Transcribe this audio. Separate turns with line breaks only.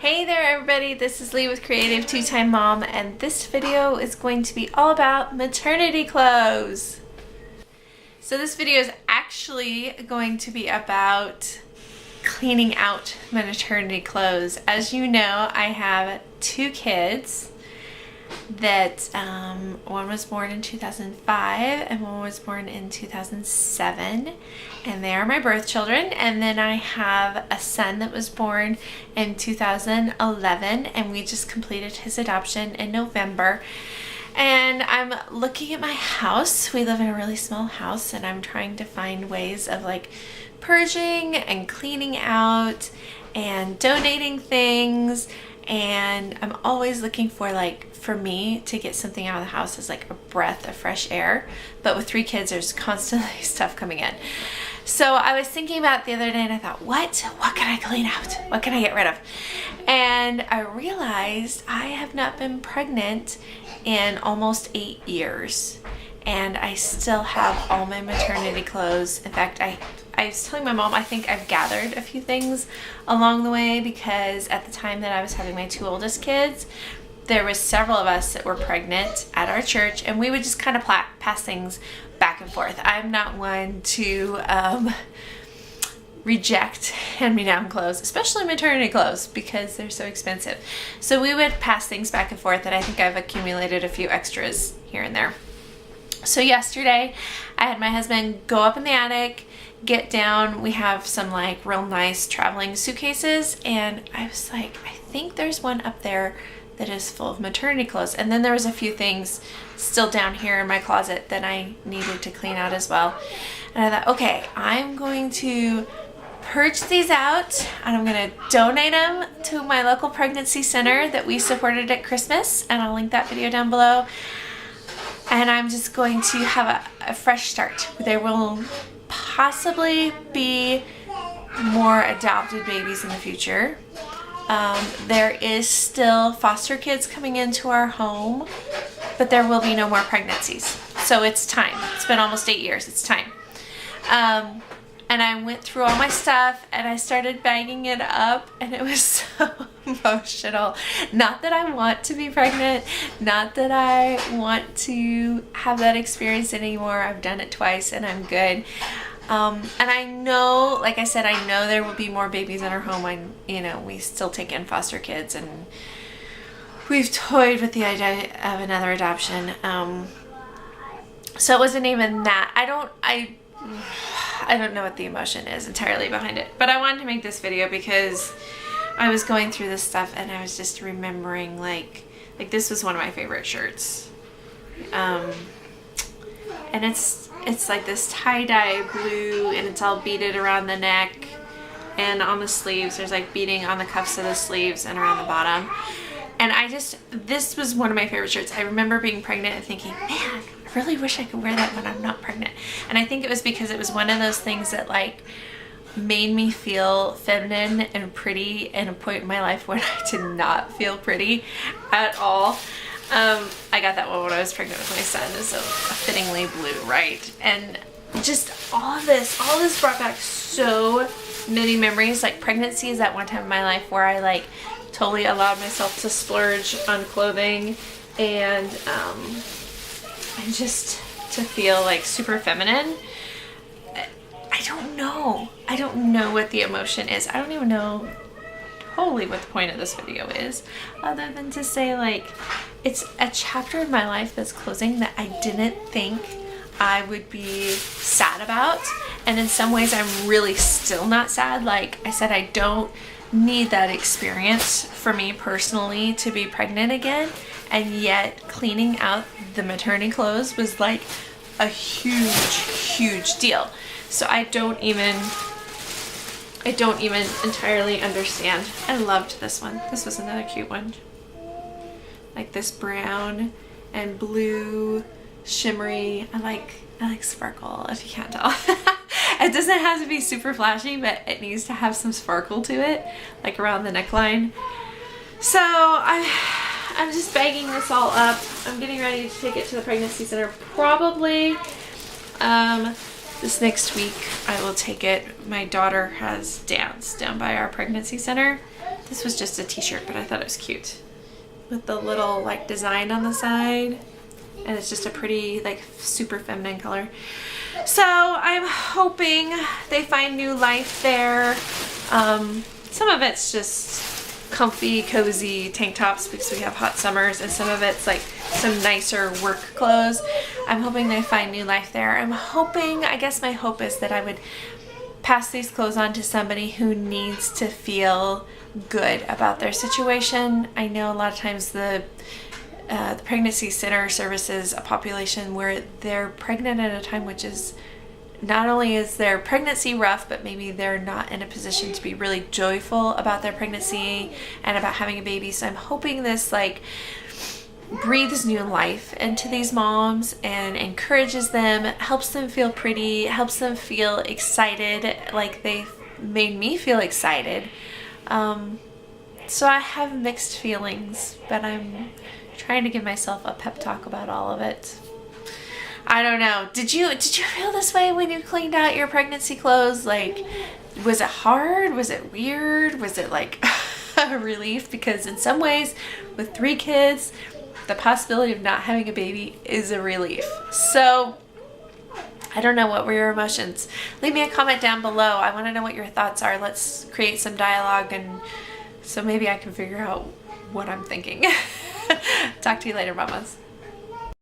Hey there everybody, this is Lee with Creative Two-Time Mom, and this video is going to be all about maternity clothes. So this video is actually going to be about cleaning out my maternity clothes. As you know, I have two kids that one was born in 2005 and one was born in 2007, and they are my birth children. And then I have a son that was born in 2011, and we just completed his adoption in November. And I'm looking at my house. We live in a really small house, and I'm trying to find ways of like purging and cleaning out and donating things. And I'm always looking for, like, for me to get something out of the house is like a breath of fresh air. But with three kids, there's constantly stuff coming in. So I was thinking about it the other day, and I thought, what can I clean out? What can I get rid of? And I realized I have not been pregnant in almost 8 years. And I still have all my maternity clothes. In fact, I was telling my mom, I think I've gathered a few things along the way, because at the time that I was having my two oldest kids, there was several of us that were pregnant at our church, and we would just kind of pass things back and forth. I'm not one to reject hand-me-down clothes, especially maternity clothes, because they're so expensive. So we would pass things back and forth, and I think I've accumulated a few extras here and there. So yesterday, I had my husband go up in the attic, get down. We have some like real nice traveling suitcases, and I was like, I think there's one up there that is full of maternity clothes. And then there was a few things still down here in my closet that I needed to clean out as well. And I thought, okay, I'm going to purge these out, and I'm going to donate them to my local pregnancy center that we supported at Christmas, and I'll link that video down below. And I'm just going to have a fresh start. There will possibly be more adopted babies in the future. There is still foster kids coming into our home, but there will be no more pregnancies. So it's time. It's been almost 8 years. It's time. And I went through all my stuff, and I started bagging it up, and it was so emotional. Not that I want to be pregnant, not that I want to have that experience anymore. I've done it twice, and I'm good. And I know, like I said, I know there will be more babies in our home. We still take in foster kids, and we've toyed with the idea of another adoption. So it wasn't even that. I don't know what the emotion is entirely behind it, but I wanted to make this video because I was going through this stuff, and I was just remembering like this was one of my favorite shirts. And it's like this tie-dye blue, and it's all beaded around the neck and on the sleeves. There's like beading on the cuffs of the sleeves and around the bottom. And this was one of my favorite shirts. I remember being pregnant and thinking, man, I really wish I could wear that when I'm not pregnant. And I think it was because it was one of those things that like made me feel feminine and pretty in a point in my life when I did not feel pretty at all. I got that one when I was pregnant with my son, so fittingly blue, right? And just all this brought back so many memories. Like, pregnancy is that one time in my life where I like totally allowed myself to splurge on clothing and just to feel like super feminine. I don't know what the emotion is. I don't even know totally what the point of this video is, other than to say like it's a chapter in my life that's closing that I didn't think I would be sad about. And in some ways I'm really still not sad. Like I said, I don't need that experience for me personally to be pregnant again, and yet cleaning out the maternity clothes was like a huge deal. So I don't even entirely understand. I loved this one. This was another cute one. Like this brown and blue shimmery. I like sparkle, if you can't tell. It doesn't have to be super flashy, but it needs to have some sparkle to it, like around the neckline. So I'm just bagging this all up. I'm getting ready to take it to the pregnancy center. Probably this next week I will take it. My daughter has dance down by our pregnancy center, This was just a t-shirt, but I thought it was cute with the little like design on the side, and it's just a pretty like super feminine color. So I'm hoping they find new life there. Some of it's just comfy, cozy tank tops because we have hot summers, and some of it's like some nicer work clothes. I'm hoping they find new life there. I'm hoping, I guess my hope is that I would pass these clothes on to somebody who needs to feel good about their situation. I know a lot of times the pregnancy center services a population where they're pregnant at a time which is not only is their pregnancy rough, but maybe they're not in a position to be really joyful about their pregnancy and about having a baby. So I'm hoping this like breathes new life into these moms and encourages them, helps them feel pretty, helps them feel excited like they made me feel excited. So I have mixed feelings, but I'm trying to give myself a pep talk about all of it. I don't know. Did you feel this way when you cleaned out your pregnancy clothes? Like, was it hard? Was it weird? Was it like a relief? Because in some ways, with 3 kids, the possibility of not having a baby is a relief. So I don't know, what were your emotions? Leave me a comment down below. I want to know what your thoughts are. Let's create some dialogue, and so maybe I can figure out what I'm thinking. Talk to you later, mamas.